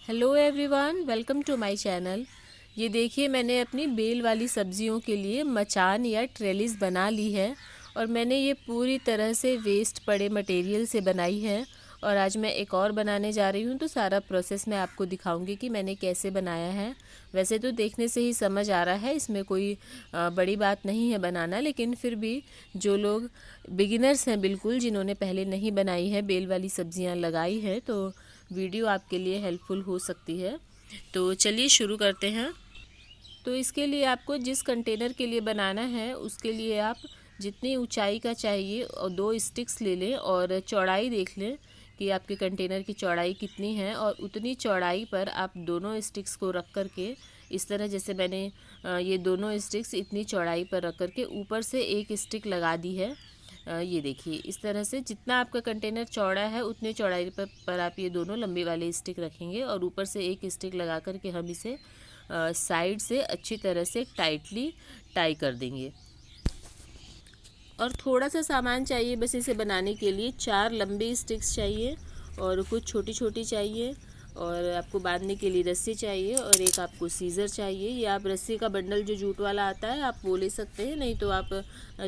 Hello everyone, welcome to my channel. ये देखिए, मैंने अपनी बेल वाली सब्जियों के लिए मचान या ट्रेलिस बना ली है और मैंने ये पूरी तरह से वेस्ट पड़े मटेरियल से बनाई है। और आज मैं एक और बनाने जा रही हूँ, तो सारा प्रोसेस मैं आपको दिखाऊंगी कि मैंने कैसे बनाया है। वैसे तो देखने से ही समझ आ रहा है, इसमें कोई बड़ी बात नहीं है बनाना, लेकिन फिर भी जो लोग बिगिनर्स हैं बिल्कुल, जिन्होंने पहले नहीं बनाई है, बेल वाली सब्जियाँ लगाई हैं, तो वीडियो आपके लिए हेल्पफुल हो सकती है। तो चलिए शुरू करते हैं। तो इसके लिए आपको जिस कंटेनर के लिए बनाना है उसके लिए आप जितनी ऊंचाई का चाहिए और 2 स्टिक्स ले लें और चौड़ाई देख लें कि आपके कंटेनर की चौड़ाई कितनी है, और उतनी चौड़ाई पर आप दोनों स्टिक्स को रख कर के इस तरह, जैसे मैंने ये दोनों स्टिक्स इतनी चौड़ाई पर रख कर के ऊपर से एक स्टिक लगा दी है। ये देखिए, इस तरह से जितना आपका कंटेनर चौड़ा है उतनी चौड़ाई पर आप ये दोनों लंबी वाले स्टिक रखेंगे और ऊपर से एक स्टिक लगा कर के हम इसे साइड से अच्छी तरह से टाइटली टाई कर देंगे। और थोड़ा सा सामान चाहिए बस इसे बनाने के लिए। 4 लंबे स्टिक्स चाहिए और कुछ छोटी छोटी चाहिए, और आपको बांधने के लिए रस्सी चाहिए, और एक आपको सीज़र चाहिए। या आप रस्सी का बंडल जो जूट वाला आता है आप वो ले सकते हैं, नहीं तो आप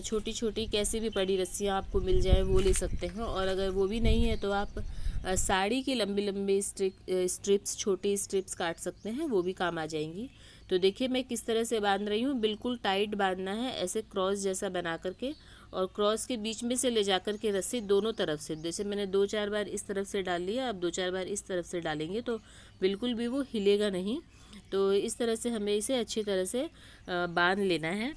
छोटी छोटी कैसी भी पड़ी रस्सियाँ आपको मिल जाए वो ले सकते हैं। और अगर वो भी नहीं है तो आप साड़ी की लंबी लंबी स्ट्रिप्स, छोटी स्ट्रिप्स काट सकते हैं, वो भी काम आ जाएंगी। तो देखिए मैं किस तरह से बांध रही हूँ। बिल्कुल टाइट बांधना है, ऐसे क्रॉस जैसा बना करके, और क्रॉस के बीच में से ले जाकर के रस्सी दोनों तरफ से, जैसे मैंने 2-4 बार इस तरफ से डाल लिया, अब 2-4 बार इस तरफ से डालेंगे तो बिल्कुल भी वो हिलेगा नहीं। तो इस तरह से हमें इसे अच्छी तरह से बांध लेना है,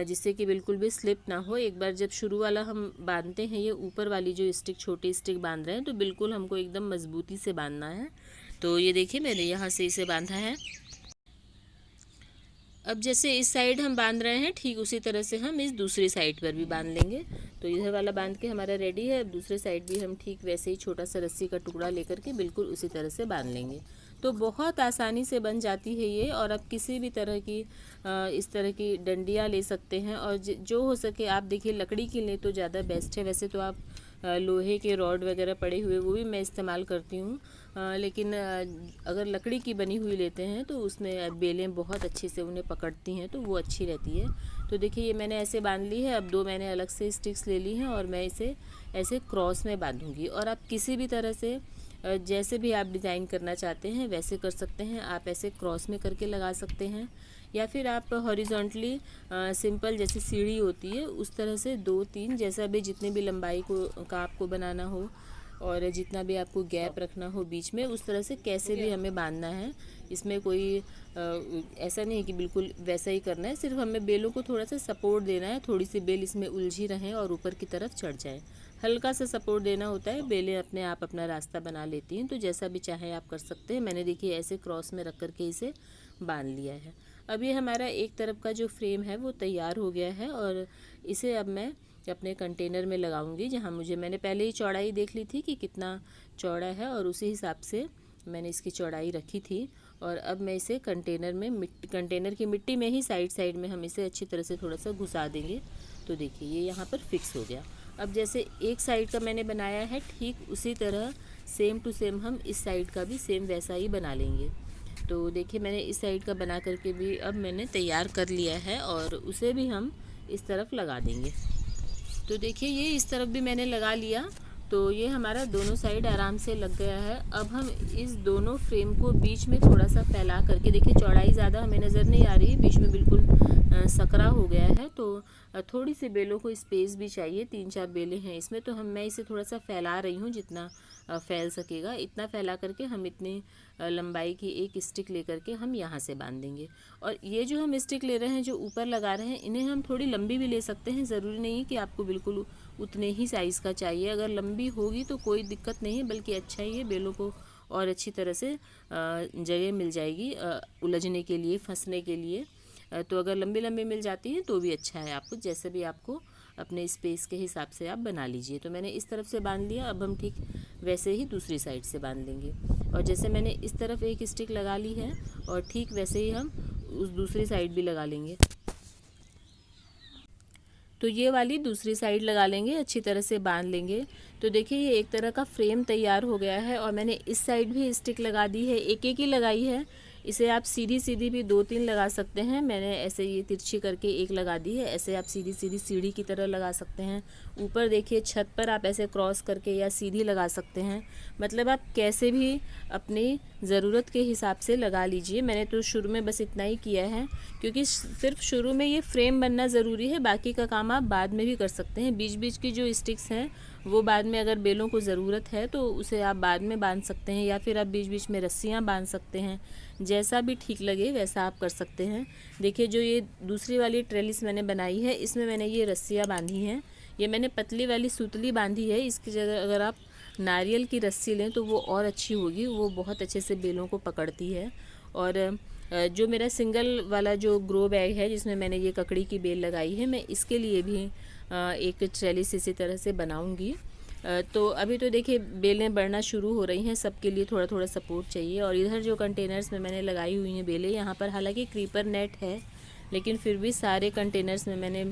जिससे कि बिल्कुल भी स्लिप ना हो। एक बार जब शुरू वाला हम बांधते हैं, ये ऊपर वाली जो स्टिक, छोटी स्टिक बांध रहे हैं, तो बिल्कुल हमको एकदम मजबूती से बांधना है। तो ये देखिए मैंने यहाँ से इसे बांधा है। अब जैसे इस साइड हम बांध रहे हैं, ठीक उसी तरह से हम इस दूसरी साइड पर भी बांध लेंगे। तो इधर वाला बांध के हमारा रेडी है। अब दूसरे साइड भी हम ठीक वैसे ही छोटा सा रस्सी का टुकड़ा लेकर के बिल्कुल उसी तरह से बांध लेंगे। तो बहुत आसानी से बन जाती है ये। और आप किसी भी तरह की इस तरह की डंडियाँ ले सकते हैं, और जो हो सके आप देखिए लकड़ी की लें तो ज़्यादा बेस्ट है। वैसे तो आप लोहे के रॉड वगैरह पड़े हुए वो भी मैं इस्तेमाल करती हूँ, लेकिन अगर लकड़ी की बनी हुई लेते हैं तो उसमें बेलें बहुत अच्छे से उन्हें पकड़ती हैं, तो वो अच्छी रहती है। तो देखिए ये मैंने ऐसे बांध ली है। अब 2 मैंने अलग से स्टिक्स ले ली हैं और मैं इसे ऐसे क्रॉस में बांधूंगी। और आप किसी भी तरह से जैसे भी आप डिज़ाइन करना चाहते हैं वैसे कर सकते हैं। आप ऐसे क्रॉस में करके लगा सकते हैं, या फिर आप हॉरिजॉन्टली सिंपल जैसे सीढ़ी होती है उस तरह से 2-3, जैसा भी जितने भी लंबाई का आपको बनाना हो और जितना भी आपको गैप रखना हो बीच में, उस तरह से कैसे भी हमें बांधना है। इसमें कोई ऐसा नहीं है कि बिल्कुल वैसा ही करना है, सिर्फ हमें बेलों को थोड़ा सा सपोर्ट देना है। थोड़ी सी बेल इसमें उलझी रहें और ऊपर की तरफ चढ़ जाए, हल्का सा सपोर्ट देना होता है। बेलें अपने आप अपना रास्ता बना लेती हैं। तो जैसा भी चाहे आप कर सकते हैं। मैंने देखिए ऐसे क्रॉस में रख करके इसे बांध लिया है। अब ये हमारा एक तरफ का जो फ्रेम है वो तैयार हो गया है, और इसे अब मैं अपने कंटेनर में लगाऊंगी, जहाँ मैंने पहले ही चौड़ाई देख ली थी कि कितना चौड़ा है, और उसी हिसाब से मैंने इसकी चौड़ाई रखी थी। और अब मैं इसे कंटेनर की मिट्टी में ही साइड में हम इसे अच्छी तरह से थोड़ा सा घुसा देंगे। तो देखिए ये यहाँ पर फिक्स हो गया। अब जैसे एक साइड का मैंने बनाया है, ठीक उसी तरह सेम टू सेम हम इस साइड का भी सेम वैसा ही बना लेंगे। तो देखिए मैंने इस साइड का बना करके भी अब मैंने तैयार कर लिया है, और उसे भी हम इस तरफ लगा देंगे। तो देखिए ये इस तरफ भी मैंने लगा लिया, तो ये हमारा दोनों साइड आराम से लग गया है। अब हम इस दोनों फ्रेम को बीच में थोड़ा सा फैला करके, देखिए चौड़ाई ज़्यादा हमें नज़र नहीं आ रही है, बीच में बिल्कुल सकरा हो गया है, तो थोड़ी सी बेलों को स्पेस भी चाहिए। 3-4 बेलें हैं इसमें, तो मैं इसे थोड़ा सा फैला रही हूँ, जितना फैल सकेगा इतना फैला करके हम इतनी लंबाई की एक स्टिक लेकर के हम यहाँ से बांध देंगे। और ये जो हम स्टिक ले रहे हैं, जो ऊपर लगा रहे हैं, इन्हें हम थोड़ी लंबी भी ले सकते हैं। ज़रूरी नहीं है कि आपको बिल्कुल उतने ही साइज़ का चाहिए। अगर लंबी होगी तो कोई दिक्कत नहीं है, बल्कि अच्छा ही है, बेलों को और अच्छी तरह से जगह मिल जाएगी उलझने के लिए, फंसने के लिए। तो अगर लंबी लंबी मिल जाती हैं तो भी अच्छा है। आपको जैसे भी आपको अपने स्पेस के हिसाब से आप बना लीजिए। तो मैंने इस तरफ से बांध लिया, अब हम ठीक वैसे ही दूसरी साइड से बांध लेंगे। और जैसे मैंने इस तरफ एक स्टिक लगा ली है, और ठीक वैसे ही हम उस दूसरी साइड भी लगा लेंगे। तो ये वाली दूसरी साइड लगा लेंगे, अच्छी तरह से बांध लेंगे। तो देखिए ये एक तरह का फ्रेम तैयार हो गया है और मैंने इस साइड भी स्टिक लगा दी है, एक एक ही लगाई है। इसे आप सीधी सीधी भी 2-3 लगा सकते हैं, मैंने ऐसे ये तिरछी करके एक लगा दी है। ऐसे आप सीधी सीधी सीढ़ी की तरह लगा सकते हैं। ऊपर देखिए छत पर आप ऐसे क्रॉस करके या सीधी लगा सकते हैं, मतलब आप कैसे भी अपनी ज़रूरत के हिसाब से लगा लीजिए। मैंने तो शुरू में बस इतना ही किया है, क्योंकि सिर्फ शुरू में ये फ्रेम बनना ज़रूरी है, बाकी का काम आप बाद में भी कर सकते हैं। बीच बीच की जो स्टिक्स हैं वो बाद में अगर बेलों को ज़रूरत है तो उसे आप बाद में बांध सकते हैं, या फिर आप बीच बीच में रस्सियाँ बांध सकते हैं, जैसा भी ठीक लगे वैसा आप कर सकते हैं। देखिए जो ये दूसरी वाली ट्रेलिस मैंने बनाई है, इसमें मैंने ये रस्सियाँ बांधी हैं। ये मैंने पतली वाली सुतली बांधी है, इसकी जगह अगर आप नारियल की रस्सी लें तो वो और अच्छी होगी, वो बहुत अच्छे से बेलों को पकड़ती है। और जो मेरा सिंगल वाला जो ग्रो बैग है जिसमें मैंने ये ककड़ी की बेल लगाई है, मैं इसके लिए भी एक ट्रेलिस इसी तरह से बनाऊंगी। तो अभी तो देखिए बेलें बढ़ना शुरू हो रही हैं, सबके लिए थोड़ा थोड़ा सपोर्ट चाहिए। और इधर जो कंटेनर्स में मैंने लगाई हुई हैं बेलें, यहाँ पर हालांकि क्रीपर नेट है, लेकिन फिर भी सारे कंटेनर्स में मैंने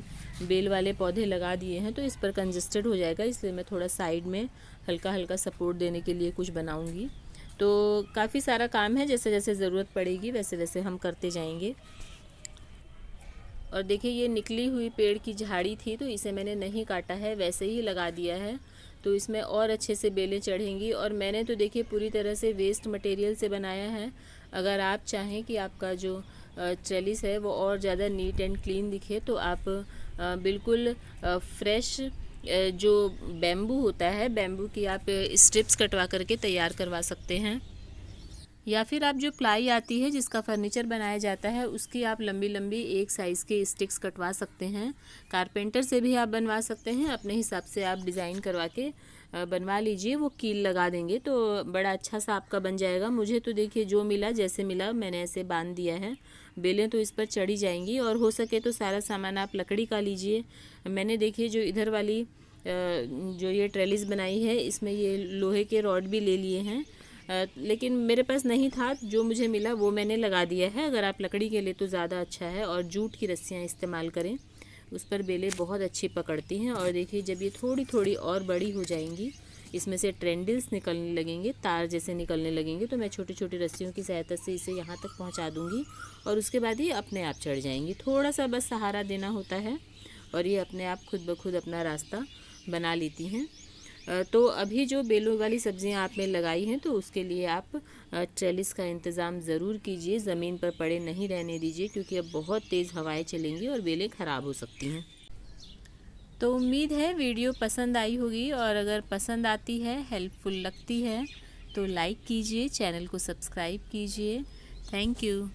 बेल वाले पौधे लगा दिए हैं, तो इस पर कंजस्टेड हो जाएगा, इसलिए मैं थोड़ा साइड में हल्का हल्का सपोर्ट देने के लिए कुछ बनाऊंगी। तो काफ़ी सारा काम है, जैसे जैसे ज़रूरत पड़ेगी वैसे वैसे हम करते जाएंगे। और देखिए ये निकली हुई पेड़ की झाड़ी थी, तो इसे मैंने नहीं काटा है, वैसे ही लगा दिया है, तो इसमें और अच्छे से बेलें चढ़ेंगी। और मैंने तो देखिए पूरी तरह से वेस्ट मटेरियल से बनाया है। अगर आप चाहें कि आपका जो ट्रेलिस है वो और ज़्यादा नीट एंड क्लीन दिखे, तो आप बिल्कुल फ्रेश जो बैम्बू होता है, बैम्बू की आप स्ट्रिप्स कटवा करके तैयार करवा सकते हैं, या फिर आप जो प्लाई आती है जिसका फर्नीचर बनाया जाता है उसकी आप लंबी लंबी एक साइज़ के स्टिक्स कटवा सकते हैं। कारपेंटर से भी आप बनवा सकते हैं, अपने हिसाब से आप डिज़ाइन करवा के बनवा लीजिए, वो कील लगा देंगे तो बड़ा अच्छा सा आपका बन जाएगा। मुझे तो देखिए जो मिला जैसे मिला मैंने ऐसे बांध दिया है, बेलें तो इस पर चढ़ी जाएंगी। और हो सके तो सारा सामान आप लकड़ी का लीजिए। मैंने देखिए जो इधर वाली जो ये ट्रेलिस बनाई है इसमें ये लोहे के रॉड भी ले लिए हैं, लेकिन मेरे पास नहीं था, जो मुझे मिला वो मैंने लगा दिया है। अगर आप लकड़ी के लिए तो ज़्यादा अच्छा है, और जूट की रस्सियाँ इस्तेमाल करें, उस पर बेलें बहुत अच्छी पकड़ती हैं। और देखिए जब ये थोड़ी थोड़ी और बड़ी हो जाएंगी, इसमें से ट्रेंडल्स निकलने लगेंगे, तार जैसे निकलने लगेंगे, तो मैं छोटी छोटी रस्सियों की सहायता से इसे यहाँ तक पहुँचा दूँगी और उसके बाद ये अपने आप चढ़ जाएंगी। थोड़ा सा बस सहारा देना होता है और ये अपने आप खुद ब खुद अपना रास्ता बना लेती हैं। तो अभी जो बेलों वाली सब्जियां आपने लगाई हैं तो उसके लिए आप ट्रेलिस का इंतज़ाम ज़रूर कीजिए, ज़मीन पर पड़े नहीं रहने दीजिए, क्योंकि अब बहुत तेज़ हवाएं चलेंगी और बेलें ख़राब हो सकती हैं। तो उम्मीद है वीडियो पसंद आई होगी, और अगर पसंद आती है, हेल्पफुल लगती है, तो लाइक कीजिए, चैनल को सब्सक्राइब कीजिए। Thank you.